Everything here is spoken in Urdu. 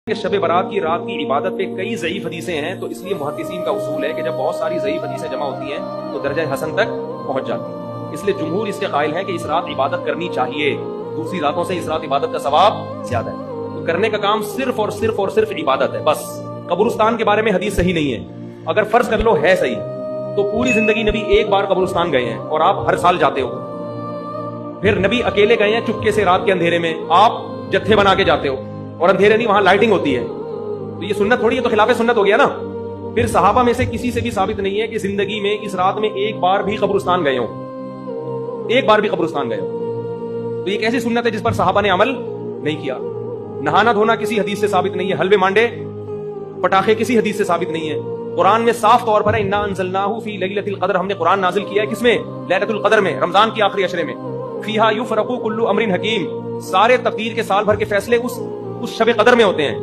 کہ شب برات کی رات کی عبادت پہ کئی ضعیف حدیثیں ہیں، تو اس لیے محدثین کا اصول ہے کہ جب بہت ساری ضعیف حدیثیں جمع ہوتی ہیں تو درجہ حسن تک پہنچ جاتی ہیں۔ اس لیے جمہور اس کے قائل ہیں کہ اس رات عبادت کرنی چاہیے، دوسری راتوں سے اس رات عبادت کا ثواب زیادہ ہے۔ تو کرنے کا کام صرف اور صرف اور صرف عبادت ہے بس۔ قبرستان کے بارے میں حدیث صحیح نہیں ہے، اگر فرض کر لو ہے صحیح تو پوری زندگی نبی ایک بار قبرستان گئے ہیں اور آپ ہر سال جاتے ہو۔ پھر نبی اکیلے گئے ہیں چپکے سے رات کے اندھیرے میں، آپ جتھے بنا کے جاتے ہو، اور اندھیرے نہیں، وہاں لائٹنگ ہوتی ہے، تو یہ سنت تھوڑی ہے، تو خلاف سنت ہو گیا نا۔ پھر صحابہ میں سے کسی سے بھی ثابت نہیں ہے کہ زندگی میں اس رات میں ایک بار بھی قبرستان گئے ہوں، ایک بار بھی قبرستان گئے ہوں۔ تو یہ ایسی سنت ہے جس پر صحابہ نے عمل نہیں کیا۔ نہانا دھونا کسی حدیث سے ثابت نہیں ہے، حلوے مانڈے پٹاخے کسی حدیث سے ثابت نہیں ہے۔ قرآن میں صاف طور پر ہے انا انزلناہ فی لیلۃ القدر، ہم نے قرآن نازل کیا ہے کس میں؟ لیلۃ القدر میں، رمضان کی آخری عشرے میں۔ فیہا یفرق کل امر حکیم، سارے تقدیر کے سال بھر کے فیصلے اس شب قدر میں ہوتے ہیں۔